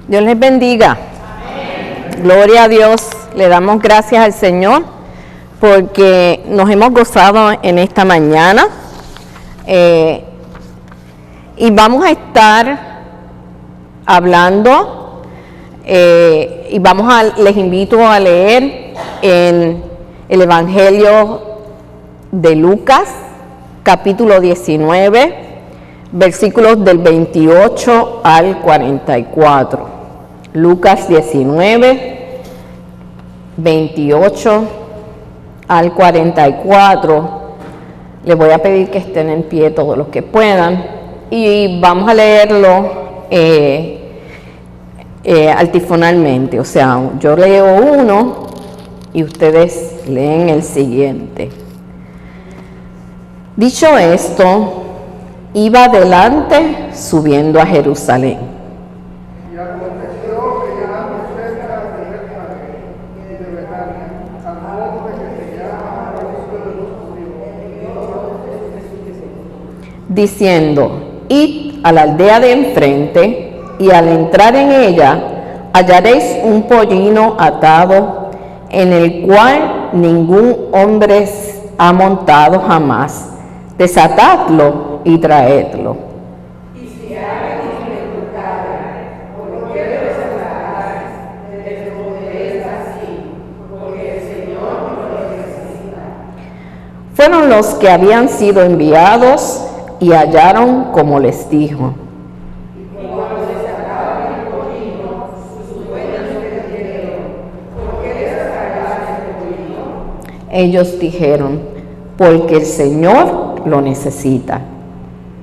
Dios les bendiga. Amén. Gloria a Dios. Le damos gracias al Señor porque nos hemos gozado en esta mañana. Y vamos a estar hablando y les invito a leer en el Evangelio de Lucas, capítulo 19, versículos del 28 al 44. Lucas 19, 28 al 44. Les voy a pedir que estén en pie todos los que puedan y vamos a leerlo altifonalmente. O sea, yo leo uno y ustedes leen el siguiente. Dicho esto, iba adelante subiendo a Jerusalén. Y aconteció que llegando cerca de Jerusalén y de Betania, al monte que se llama Olivo de los Judíos, diciendo: id a la aldea de enfrente, y al entrar en ella hallaréis un pollino atado, en el cual ningún hombre ha montado jamás. Desatadlo y traedlo. Y si alguien me preguntare, ¿por qué lo desatáis? Responderéis así, porque el Señor no lo necesita. Fueron los que habían sido enviados y hallaron como les dijo. Y cuando desataban el pollino, sus dueños le dijeron: ¿por qué desatarás el pollino? Ellos dijeron: porque el Señor lo necesita.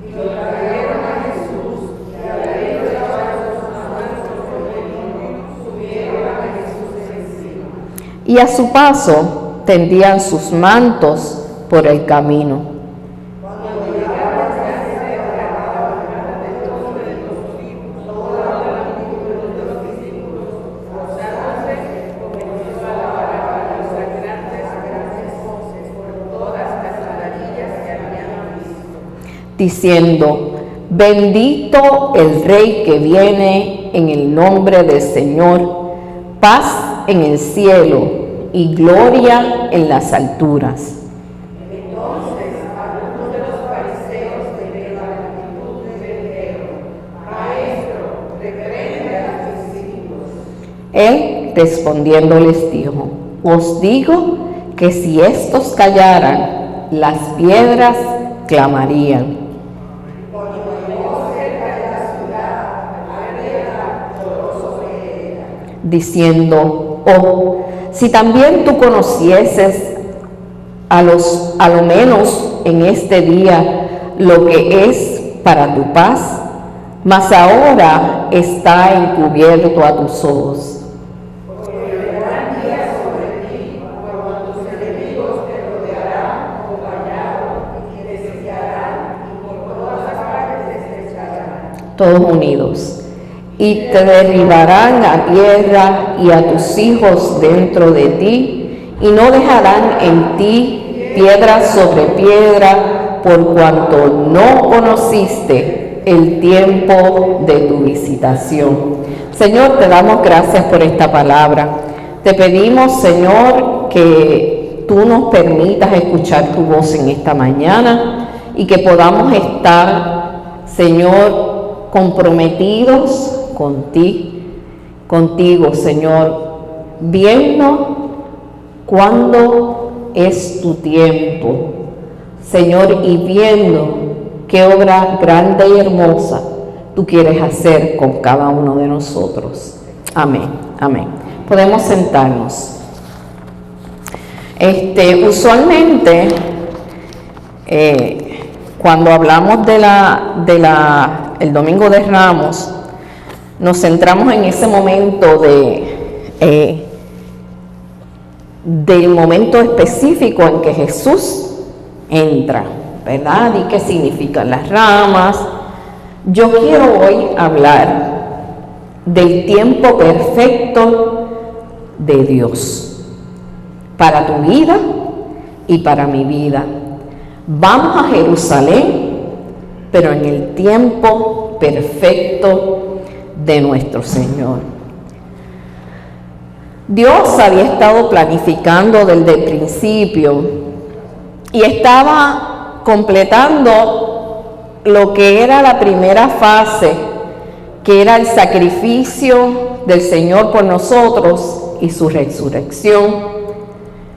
Y lo trajeron a Jesús, y habiendo echado sus manos al pollino, subieron a Jesús encima. Y a su paso tendían sus mantos por el camino. Cuando llegaban ya se declaraban delante de los discípulos, toda la multitud de los discípulos, gozándose, comenzó a alabar a Dios a grandes voces por todas las maravillas que habían visto, diciendo: bendito el Rey que viene en el nombre del Señor, paz en el cielo y gloria en las alturas. Entonces algunos de los fariseos de la multitud le dijeron: Maestro, reprende a tus discípulos. Él respondiendo les dijo: os digo que si estos callaran, las piedras clamarían. Cuando llegó cerca de la ciudad, Andrea lloró sobre ella, Diciendo: oh, si también tú conocieses a lo menos en este día lo que es para tu paz, mas ahora está encubierto a tus ojos. porque vendrán días sobre ti, cuando tus enemigos te rodearán acompañados y te sitiarán, y por todas partes te estrecharán. Todos unidos, y te derribarán a tierra y a tus hijos dentro de ti, y no dejarán en ti piedra sobre piedra, por cuanto no conociste el tiempo de tu visitación. Señor, te damos gracias por esta palabra. Te pedimos, Señor, que tú nos permitas escuchar tu voz en esta mañana y que podamos estar, Señor, comprometidos contigo, Señor, viendo cuándo es tu tiempo, Señor, y viendo qué obra grande y hermosa tú quieres hacer con cada uno de nosotros. Amén, amén. Podemos sentarnos. Usualmente, cuando hablamos el Domingo de Ramos, nos centramos en ese momento del momento específico en que Jesús entra, ¿verdad? Y qué significan las ramas. Yo quiero hoy hablar del tiempo perfecto de Dios para tu vida y para mi vida. Vamos a Jerusalén, pero en el tiempo perfecto de nuestro Señor. Dios había estado planificando desde el principio y estaba completando lo que era la primera fase, que era el sacrificio del Señor por nosotros y su resurrección.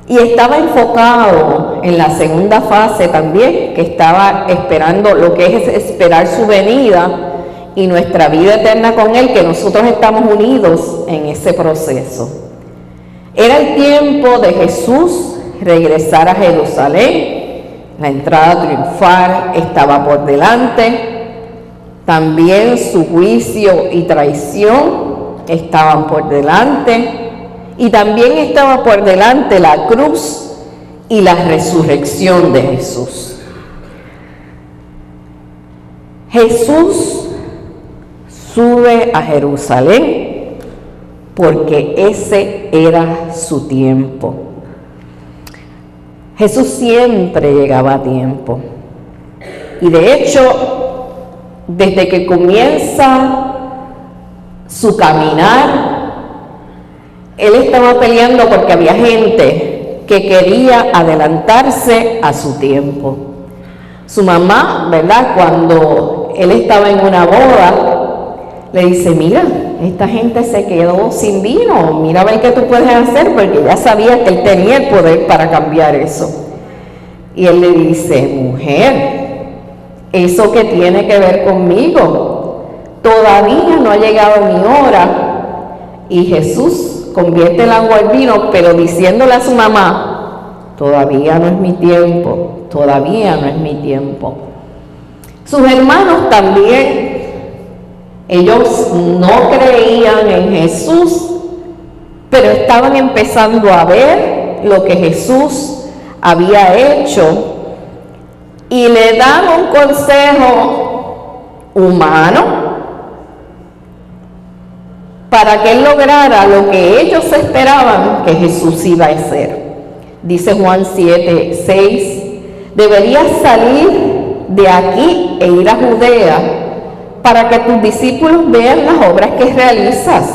Y estaba enfocado en la segunda fase también, que estaba esperando lo que es esperar su venida y nuestra vida eterna con Él, que nosotros estamos unidos en ese proceso. Era el tiempo de Jesús regresar a Jerusalén. La entrada triunfal estaba por delante. También su juicio y traición estaban por delante. Y también estaba por delante la cruz y la resurrección de Jesús. Jesús sube a Jerusalén porque ese era su tiempo. Jesús siempre llegaba a tiempo. Y de hecho, desde que comienza su caminar, Él estaba peleando porque había gente que quería adelantarse a su tiempo. Su mamá, ¿verdad?, cuando Él estaba en una boda, le dice: mira, esta gente se quedó sin vino, mira a ver qué tú puedes hacer, porque ya sabía que Él tenía el poder para cambiar eso. Y Él le dice: mujer, ¿eso qué tiene que ver conmigo? Todavía no ha llegado mi hora. Y Jesús convierte el agua en vino, pero diciéndole a su mamá: todavía no es mi tiempo, todavía no es mi tiempo. Sus hermanos también, ellos no creían en Jesús, pero estaban empezando a ver lo que Jesús había hecho y le dan un consejo humano para que Él lograra lo que ellos esperaban que Jesús iba a hacer. Dice Juan 7:6, deberías salir de aquí e ir a Judea para que tus discípulos vean las obras que realizas,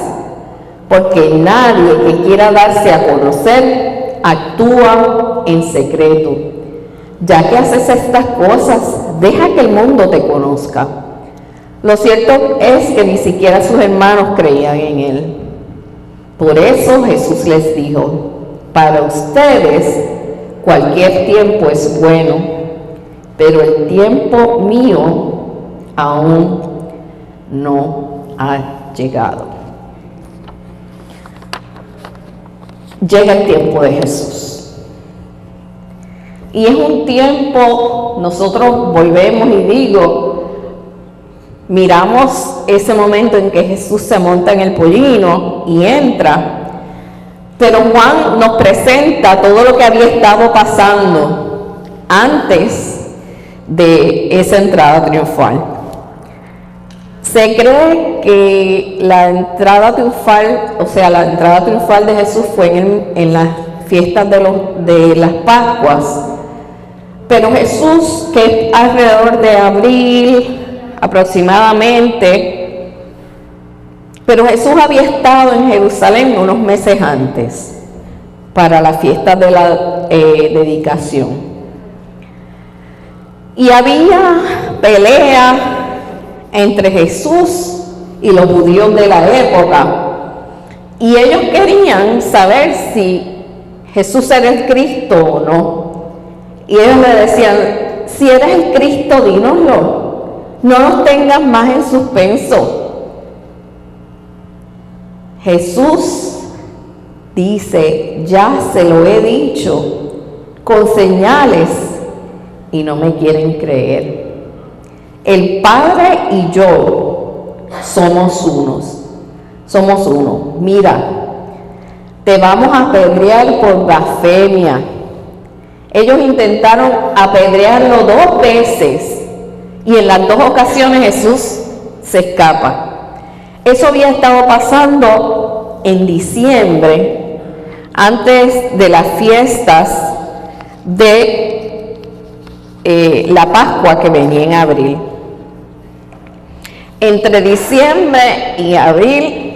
porque nadie que quiera darse a conocer actúa en secreto. Ya que haces estas cosas, deja que el mundo te conozca. Lo cierto es que ni siquiera sus hermanos creían en Él. Por eso Jesús les dijo: para ustedes cualquier tiempo es bueno, pero el tiempo mío aún no ha llegado. Llega el tiempo de Jesús. Y es un tiempo, nosotros volvemos y digo, miramos ese momento en que Jesús se monta en el pollino y entra, pero Juan nos presenta todo lo que había estado pasando antes de esa entrada triunfal. Se cree que la entrada triunfal, la entrada triunfal de Jesús fue en las fiestas de las Pascuas, pero Jesús, que es alrededor de abril aproximadamente, pero Jesús había estado en Jerusalén unos meses antes para la fiesta de la dedicación. Y había pelea entre Jesús y los judíos de la época, y ellos querían saber si Jesús era el Cristo o no. Y ellos le decían: si eres el Cristo, dínoslo, no nos tengas más en suspenso. Jesús dice: ya se lo he dicho con señales y no me quieren creer. El Padre y yo somos uno. Mira, te vamos a apedrear por blasfemia. Ellos intentaron apedrearlo 2 veces y en las 2 ocasiones Jesús se escapa. Eso había estado pasando en diciembre, antes de las fiestas de la Pascua que venía en abril. Entre diciembre y abril,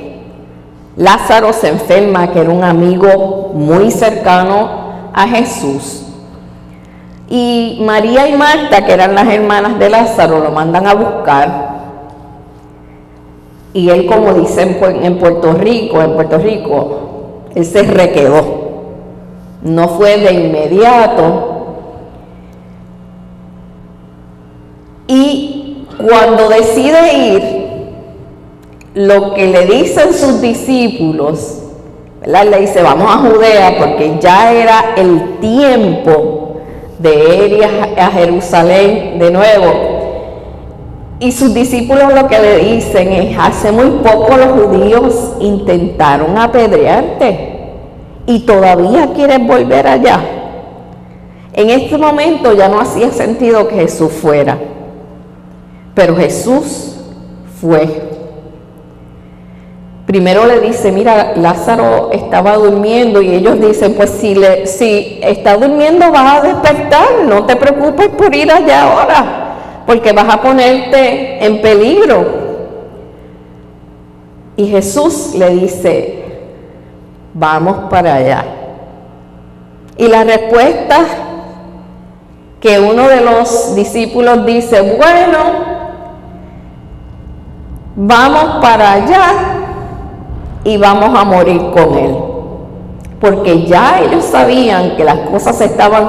Lázaro se enferma, que era un amigo muy cercano a Jesús. Y María y Marta, que eran las hermanas de Lázaro, lo mandan a buscar. Y él, como dicen en Puerto Rico, él se requedó. No fue de inmediato. Y cuando decide ir, lo que le dicen sus discípulos, ¿verdad? Le dice, vamos a Judea, porque ya era el tiempo de ir a Jerusalén de nuevo. Y sus discípulos lo que le dicen es, hace muy poco los judíos intentaron apedrearte y todavía quieres volver allá. En este momento ya no hacía sentido que Jesús fuera, pero Jesús fue. Primero le dice, mira, Lázaro estaba durmiendo, y ellos dicen, pues si está durmiendo vas a despertar, no te preocupes por ir allá ahora, porque vas a ponerte en peligro. Y Jesús le dice, vamos para allá. Y la respuesta que uno de los discípulos dice, bueno, vamos para allá y vamos a morir con él, porque ya ellos sabían que las cosas se estaban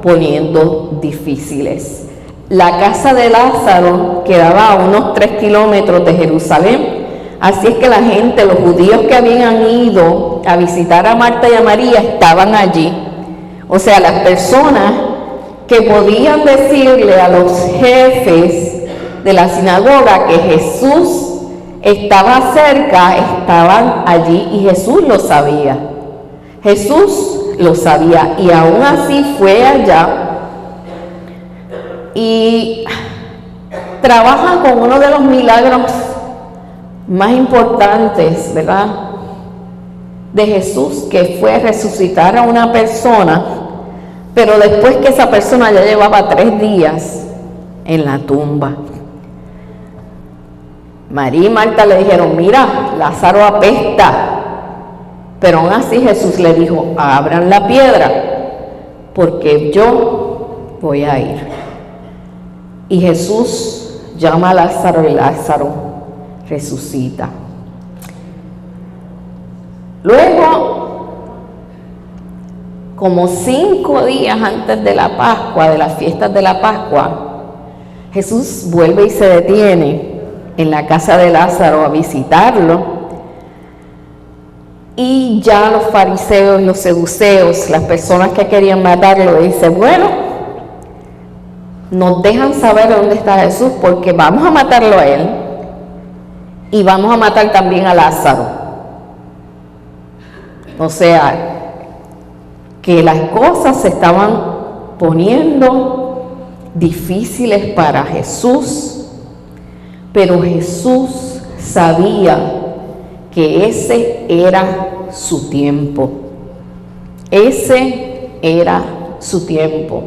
poniendo difíciles. La casa de Lázaro quedaba a unos 3 kilómetros de Jerusalén, así es que la gente, los judíos que habían ido a visitar a Marta y a María, estaban allí. O sea, las personas que podían decirle a los jefes de la sinagoga que Jesús estaba cerca, estaban allí, y Jesús lo sabía. Jesús lo sabía, y aún así fue allá y trabaja con uno de los milagros más importantes, ¿verdad?, de Jesús, que fue resucitar a una persona, pero después que esa persona ya llevaba 3 días en la tumba. María y Marta le dijeron, mira, Lázaro apesta, pero aún así Jesús le dijo, abran la piedra, porque yo voy a ir. Y Jesús llama a Lázaro, y Lázaro resucita. Luego, como 5 días antes de la Pascua, de las fiestas de la Pascua, Jesús vuelve y se detiene en la casa de Lázaro a visitarlo, y ya los fariseos, los seduceos, las personas que querían matarlo, dicen, bueno, nos dejan saber dónde está Jesús, porque vamos a matarlo a él y vamos a matar también a Lázaro. O sea, que las cosas se estaban poniendo difíciles para Jesús, pero Jesús sabía que ese era su tiempo. Ese era su tiempo.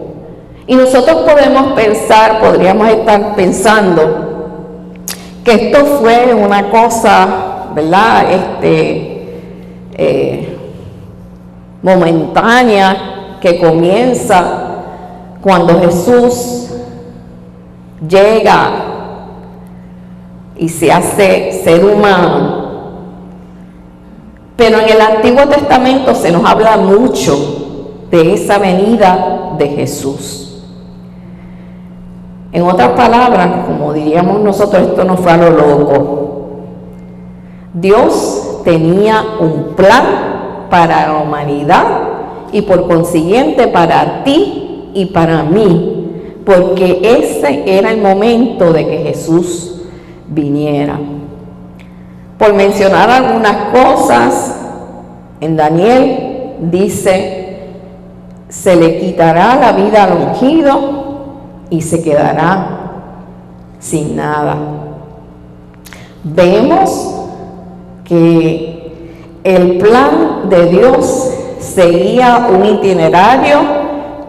Y nosotros podríamos estar pensando que esto fue una cosa, ¿verdad?, momentánea, que comienza cuando Jesús llega y se hace ser humano. Pero en el Antiguo Testamento se nos habla mucho de esa venida de Jesús. En otras palabras, como diríamos nosotros, esto no fue a lo loco. Dios tenía un plan para la humanidad y por consiguiente para ti y para mí, porque ese era el momento de que Jesús viniera. Por mencionar algunas cosas, en Daniel dice, se le quitará la vida al ungido y se quedará sin nada. Vemos que el plan de Dios seguía un itinerario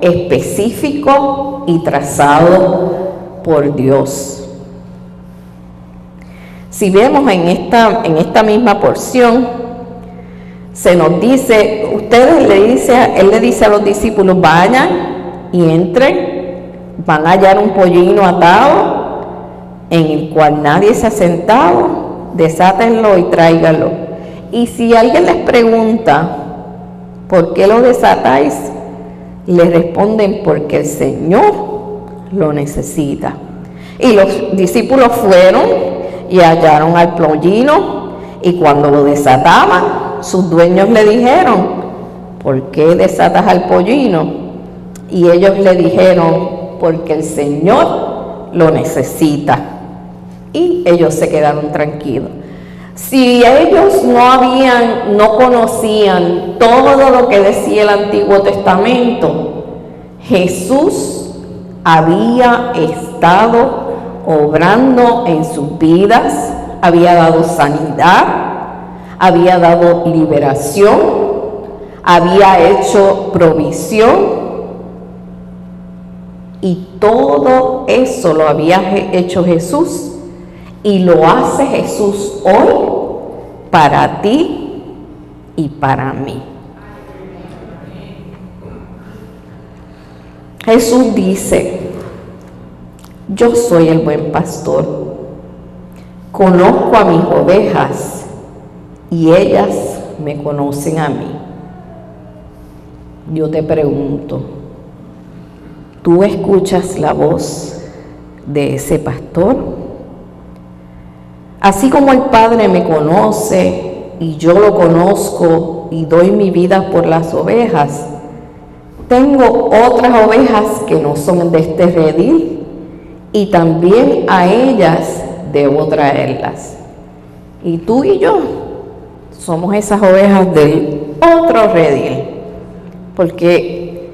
específico y trazado por Dios. Si vemos en esta misma porción, se nos dice, él le dice a los discípulos, vayan y entren, van a hallar un pollino atado, en el cual nadie se ha sentado, desátenlo y tráiganlo. Y si alguien les pregunta, ¿por qué lo desatáis? Le responden, porque el Señor lo necesita. Y los discípulos fueron y hallaron al pollino, y cuando lo desataban, sus dueños le dijeron, ¿por qué desatas al pollino? Y ellos le dijeron, porque el Señor lo necesita. Y ellos se quedaron tranquilos. Si ellos no conocían todo lo que decía el Antiguo Testamento, Jesús había estado obrando en sus vidas, había dado sanidad, había dado liberación, había hecho provisión, y todo eso lo había hecho Jesús. Y lo hace Jesús hoy para ti y para mí. Jesús dice, yo soy el buen pastor, conozco a mis ovejas y ellas me conocen a mí. Yo te pregunto, ¿tú escuchas la voz de ese pastor? Así como el Padre me conoce y yo lo conozco y doy mi vida por las ovejas, tengo otras ovejas que no son de este redil y también a ellas debo traerlas. Y tú y yo somos esas ovejas del otro redil, porque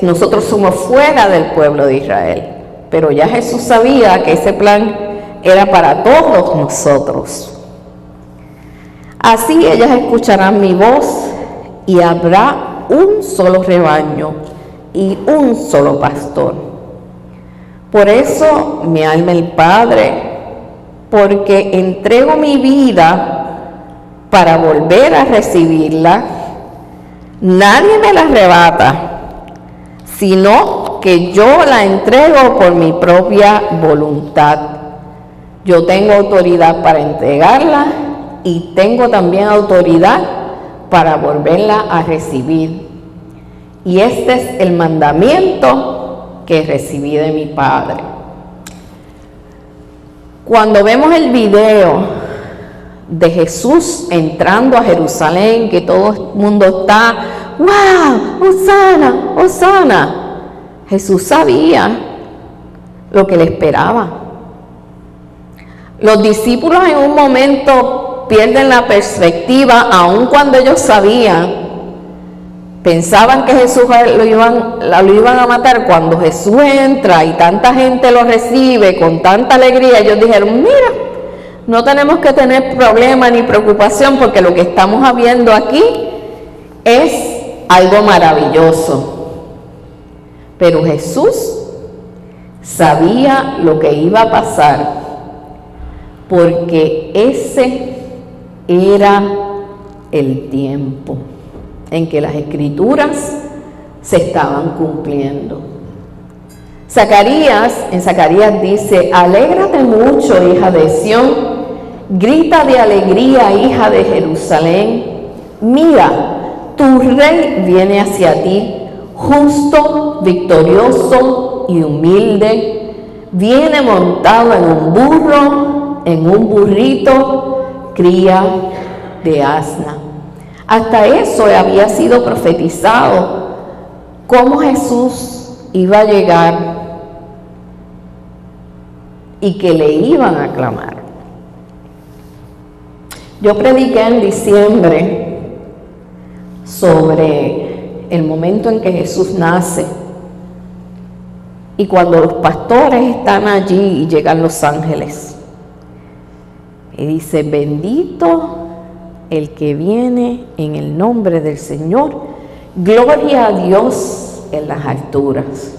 nosotros somos fuera del pueblo de Israel, pero ya Jesús sabía que ese plan era para todos nosotros. Así ellas escucharán mi voz y habrá un solo rebaño y un solo pastor. Por eso me ama el Padre, porque entrego mi vida para volver a recibirla. Nadie me la arrebata, sino que yo la entrego por mi propia voluntad. Yo tengo autoridad para entregarla y tengo también autoridad para volverla a recibir. Y este es el mandamiento que recibí de mi Padre. Cuando vemos el video de Jesús entrando a Jerusalén, que todo el mundo está, ¡wow! ¡Hosana! ¡Hosana! Jesús sabía lo que le esperaba. Los discípulos en un momento pierden la perspectiva, aun cuando ellos sabían, pensaban que Jesús lo iban a matar. Cuando Jesús entra y tanta gente lo recibe con tanta alegría, ellos dijeron, mira, no tenemos que tener problema ni preocupación, porque lo que estamos viendo aquí es algo maravilloso. Pero Jesús sabía lo que iba a pasar, porque ese era el tiempo en que las escrituras se estaban cumpliendo. En Zacarías dice, alégrate mucho, hija de Sión, grita de alegría, hija de Jerusalén. Mira, tu rey viene hacia ti, justo, victorioso y humilde, viene montado en un burro, en un burrito, cría de asna. Hasta eso había sido profetizado, cómo Jesús iba a llegar y que le iban a aclamar. Yo prediqué en diciembre sobre el momento en que Jesús nace, y cuando los pastores están allí y llegan los ángeles. Y dice, bendito el que viene en el nombre del Señor, gloria a Dios en las alturas.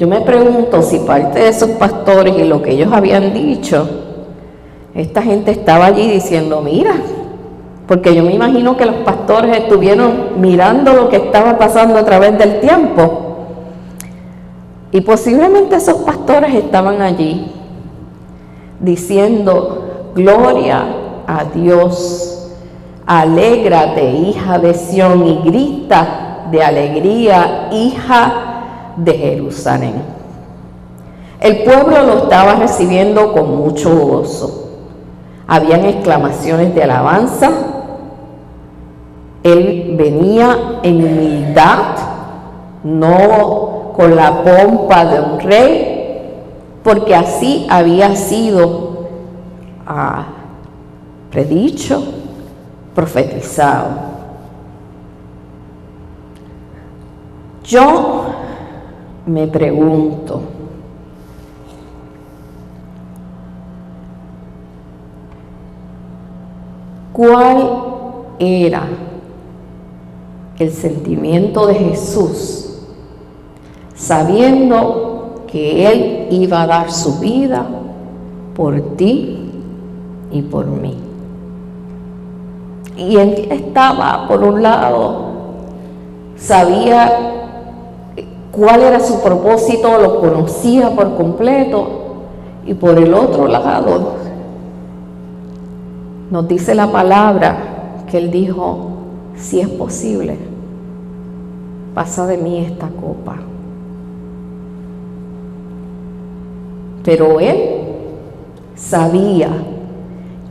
Yo me pregunto si parte de esos pastores y lo que ellos habían dicho, esta gente estaba allí diciendo, mira, porque yo me imagino que los pastores estuvieron mirando lo que estaba pasando a través del tiempo. Y posiblemente esos pastores estaban allí diciendo, gloria a Dios, alégrate, hija de Sión, y grita de alegría, hija de Jerusalén. El pueblo lo estaba recibiendo con mucho gozo. Habían exclamaciones de alabanza. Él venía en humildad, no con la pompa de un rey, porque así había sido predicho, profetizado. Yo me pregunto, ¿cuál era el sentimiento de Jesús sabiendo que Él iba a dar su vida por ti y por mí? Y Él estaba, por un lado, sabía cuál era su propósito, lo conocía por completo, y por el otro lado, nos dice la palabra que Él dijo, si es posible, pasa de mí esta copa. Pero Él sabía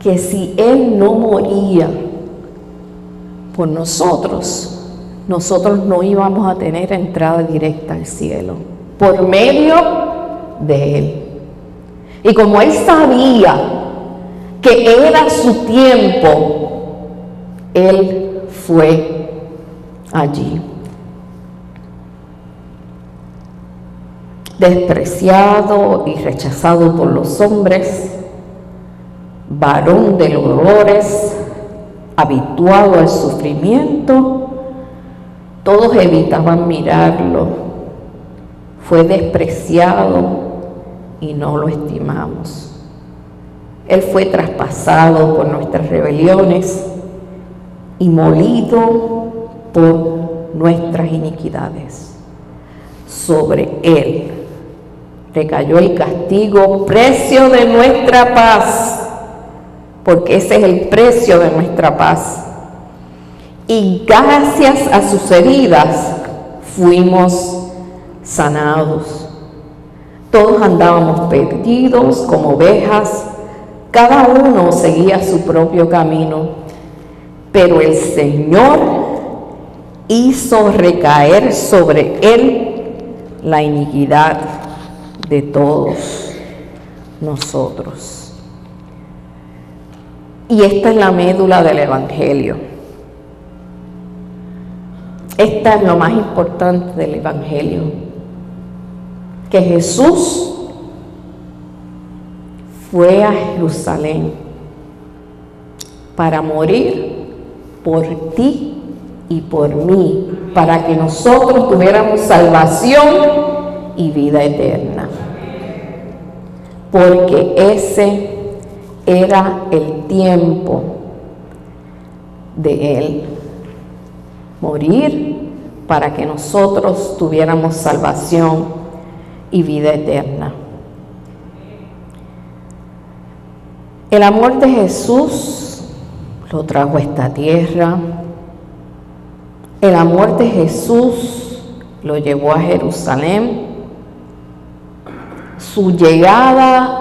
que si Él no moría por nosotros, nosotros no íbamos a tener entrada directa al cielo, por medio de Él. Y como Él sabía que era su tiempo, Él fue allí. Despreciado y rechazado por los hombres, varón de dolores, habituado al sufrimiento, todos evitaban mirarlo. Fue despreciado y no lo estimamos. Él fue traspasado por nuestras rebeliones y molido por nuestras iniquidades. Sobre Él recayó el castigo, precio de nuestra paz, porque ese es el precio de nuestra paz. Y gracias a sus heridas fuimos sanados. Todos andábamos perdidos como ovejas, cada uno seguía su propio camino, pero el Señor hizo recaer sobre Él la iniquidad de todos nosotros. Y esta es la médula del Evangelio. Esta es lo más importante del Evangelio, que Jesús fue a Jerusalén para morir por ti y por mí, para que nosotros tuviéramos salvación y vida eterna. Porque ese era el tiempo de Él, morir para que nosotros tuviéramos salvación y vida eterna. El amor de Jesús lo trajo a esta tierra. El amor de Jesús lo llevó a Jerusalén. Su llegada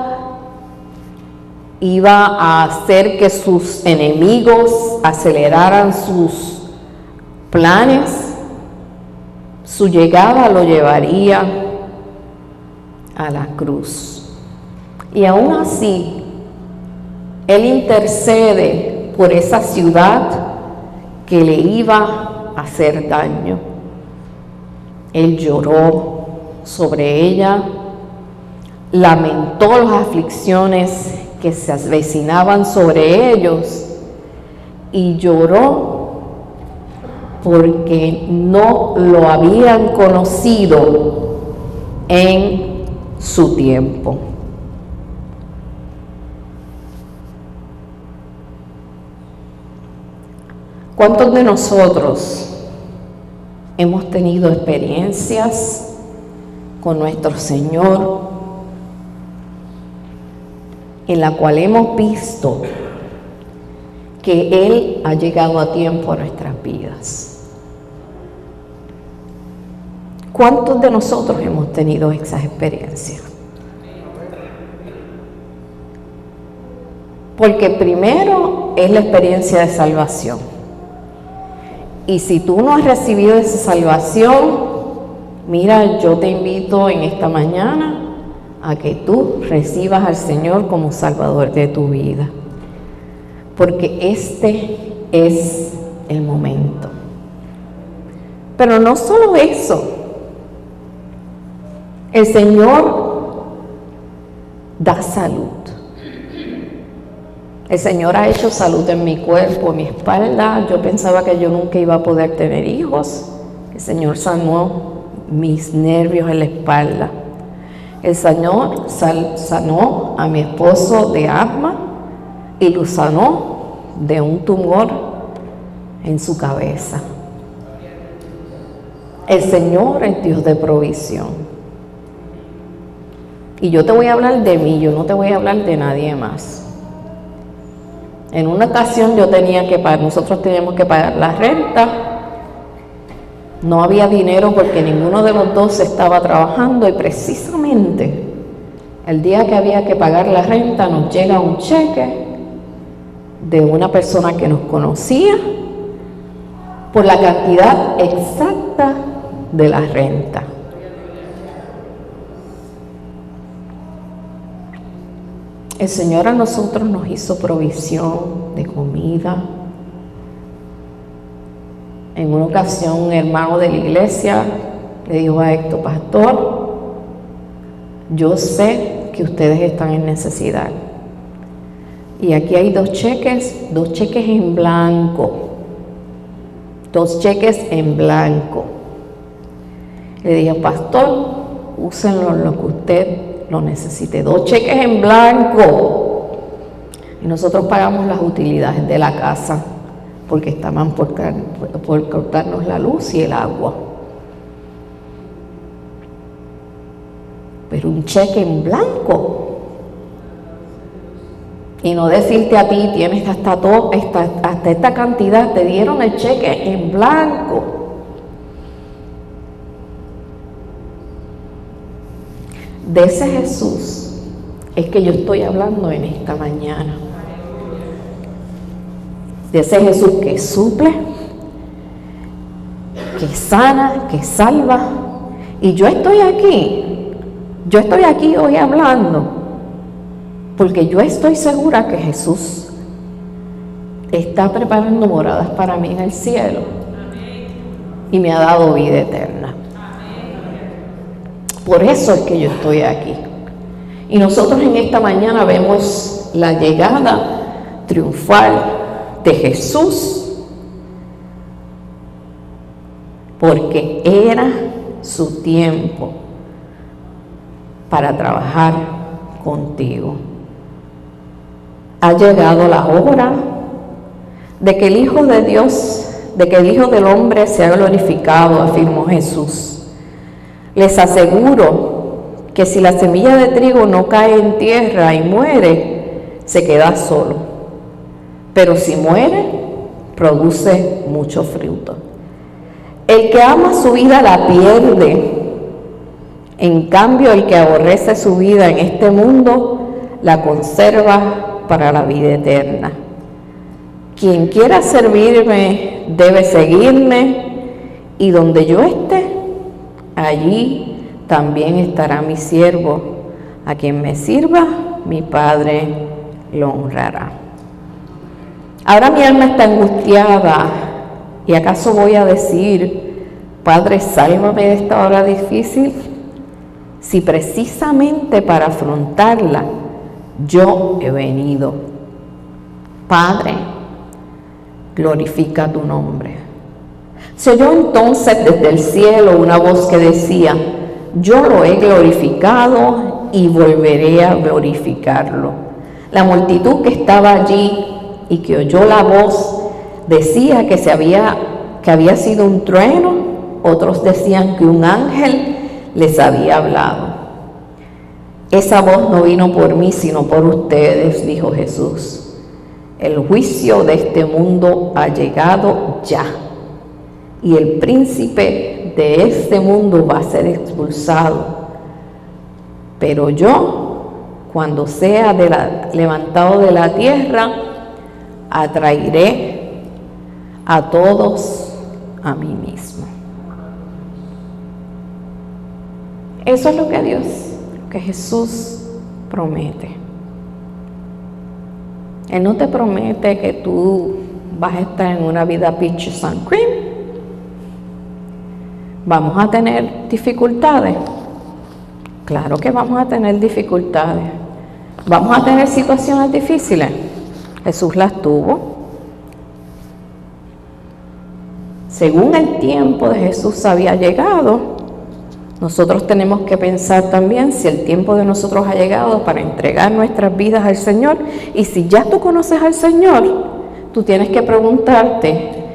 iba a hacer que sus enemigos aceleraran sus planes. Su llegada lo llevaría a la cruz. Y aún así, Él intercede por esa ciudad que le iba a hacer daño. Él lloró sobre ella, lamentó las aflicciones que se avecinaban sobre ellos y lloró porque no lo habían conocido en su tiempo. ¿Cuántos de nosotros hemos tenido experiencias con nuestro Señor en la cual hemos visto que Él ha llegado a tiempo a nuestras vidas? ¿Cuántos de nosotros hemos tenido esas experiencias? Porque primero es la experiencia de salvación. Y si tú no has recibido esa salvación, mira, yo te invito en esta mañana a que tú recibas al Señor como Salvador de tu vida. Porque este es el momento. Pero no solo eso. El Señor da salud. El Señor ha hecho salud en mi cuerpo, en mi espalda. Yo pensaba que yo nunca iba a poder tener hijos. El Señor sanó mis nervios en la espalda. El Señor sanó a mi esposo de asma y lo sanó de un tumor en su cabeza. El Señor es Dios de provisión. Y yo te voy a hablar de mí, yo no te voy a hablar de nadie más. En una ocasión nosotros teníamos que pagar la renta. No había dinero porque ninguno de los dos estaba trabajando y precisamente el día que había que pagar la renta nos llega un cheque de una persona que nos conocía por la cantidad exacta de la renta. El Señor a nosotros nos hizo provisión de comida. En una ocasión un hermano de la iglesia le dijo a Héctor: pastor, yo sé que ustedes están en necesidad. Y aquí hay dos cheques en blanco. 2 cheques en blanco. Le dije: pastor, úsenlo en lo que usted lo necesite. 2 cheques en blanco. Y nosotros pagamos las utilidades de la casa porque estaban por cortarnos la luz y el agua. Pero un cheque en blanco. Y no decirte a ti, tienes hasta esta cantidad, te dieron el cheque en blanco. De ese Jesús es que yo estoy hablando en esta mañana. De ese Jesús que suple, que sana, que salva. Y yo estoy aquí hoy hablando, porque yo estoy segura que Jesús está preparando moradas para mí en el cielo. Y me ha dado vida eterna. Por eso es que yo estoy aquí. Y nosotros en esta mañana vemos la llegada triunfal de Jesús, porque era su tiempo para trabajar contigo. Ha llegado la hora de que el Hijo de Dios, de que el Hijo del Hombre sea glorificado, afirmó Jesús. Les aseguro que si la semilla de trigo no cae en tierra y muere, se queda solo. Pero si muere, produce mucho fruto. El que ama su vida la pierde. En cambio, el que aborrece su vida en este mundo, la conserva para la vida eterna. Quien quiera servirme, debe seguirme, y donde yo esté, allí también estará mi siervo. A quien me sirva, mi Padre lo honrará. Ahora mi alma está angustiada, ¿y acaso voy a decir: Padre, sálvame de esta hora difícil? Si precisamente para afrontarla yo he venido. Padre, glorifica tu nombre. Se oyó entonces desde el cielo una voz que decía: yo lo he glorificado y volveré a glorificarlo. La multitud que estaba allí y que oyó la voz decía que había sido un trueno, otros decían que un ángel les había hablado. Esa voz no vino por mí, sino por ustedes, dijo Jesús. El juicio de este mundo ha llegado ya, y el príncipe de este mundo va a ser expulsado. Pero yo, cuando sea levantado de la tierra, atraeré a todos a mí mismo. Eso es lo que Jesús promete. Él no te promete que tú vas a estar en una vida peaches and cream. ¿Vamos a tener dificultades? Claro que vamos a tener dificultades. ¿Vamos a tener situaciones difíciles? Jesús las tuvo. Según el tiempo de Jesús había llegado, nosotros tenemos que pensar también si el tiempo de nosotros ha llegado para entregar nuestras vidas al Señor. Y si ya tú conoces al Señor, tú tienes que preguntarte,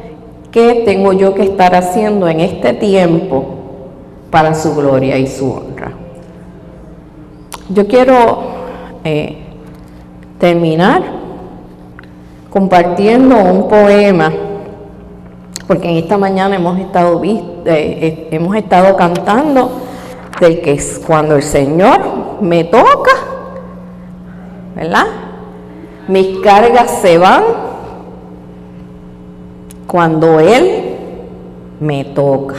¿qué tengo yo que estar haciendo en este tiempo para su gloria y su honra? Yo quiero terminar compartiendo un poema, porque en esta mañana hemos estado cantando del que es cuando el Señor me toca, ¿verdad? Mis cargas se van cuando Él me toca.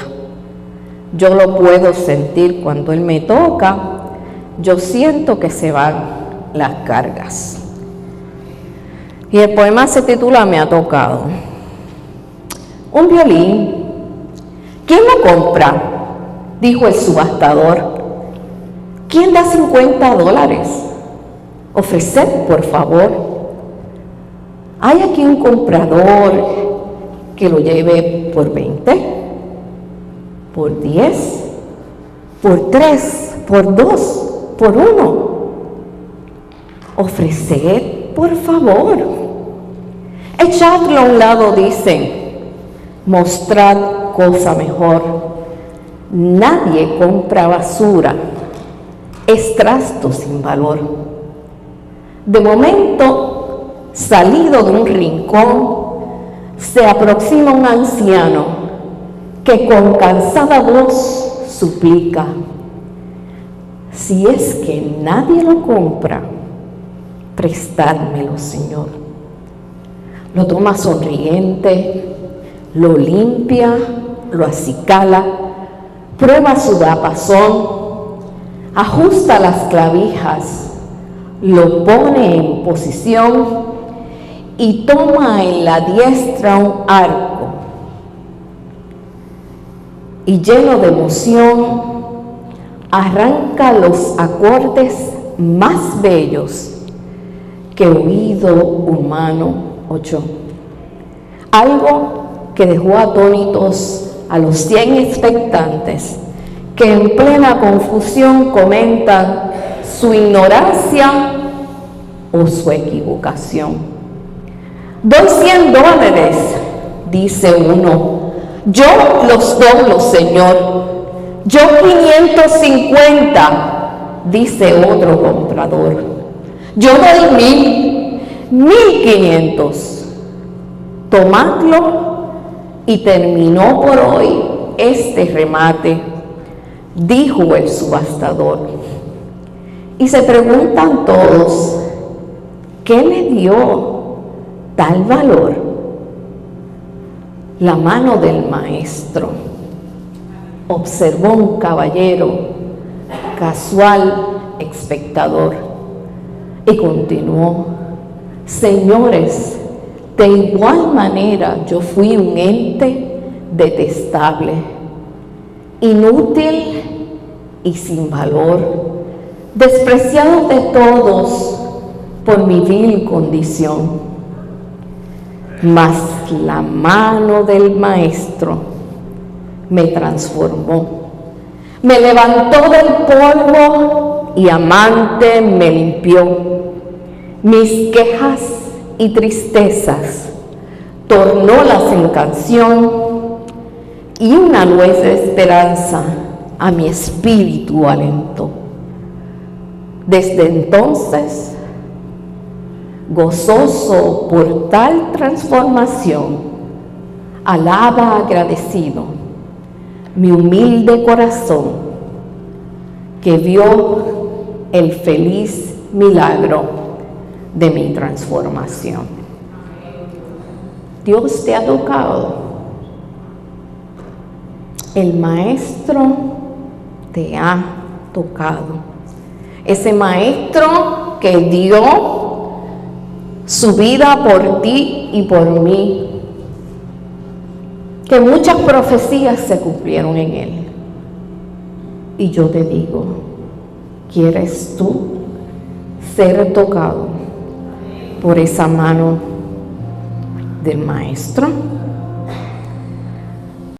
Yo lo puedo sentir cuando Él me toca. Yo siento que se van las cargas. Y el poema se titula Me ha tocado. Un violín. ¿Quién lo compra?, dijo el subastador. ¿Quién da $50? Ofreced, por favor. ¿Hay aquí un comprador que lo lleve por 20? ¿Por 10? ¿Por 3? ¿Por 2? ¿Por 1? Ofreced, por favor. Echadlo a un lado, dicen. Mostrad cosa mejor. Nadie compra basura, es trasto sin valor. De momento, salido de un rincón, se aproxima un anciano que con cansada voz suplica: si es que nadie lo compra, prestádmelo, Señor. Lo toma sonriente, lo limpia, lo acicala, prueba su diapasón, ajusta las clavijas, lo pone en posición y toma en la diestra un arco. Y lleno de emoción, arranca los acordes más bellos que oído humano oyó. Algo que dejó atónitos a los 100 expectantes, que en plena confusión comentan su ignorancia o su equivocación. Doy $100, dice uno. Yo los doblo, Señor. Yo 550, dice otro comprador. Yo doy 1,500. Tomadlo. Y terminó por hoy este remate, dijo el subastador. Y se preguntan todos, ¿qué le dio tal valor? La mano del maestro. Observó un caballero, casual espectador, y continuó: señores, de igual manera yo fui un ente detestable, inútil y sin valor, despreciado de todos por mi vil condición. Mas la mano del maestro me transformó, Me levantó del polvo y amante me limpió. Mis quejas y tristezas tornólas en canción y una nueva esperanza a mi espíritu alentó. Desde entonces, gozoso por tal transformación, alaba agradecido mi humilde corazón que vio el feliz milagro de mi transformación. Dios te ha tocado. El Maestro te ha tocado. Ese Maestro que dio su vida por ti y por mí, que muchas profecías se cumplieron en él. Y yo te digo, ¿quieres tú ser tocado por esa mano del Maestro?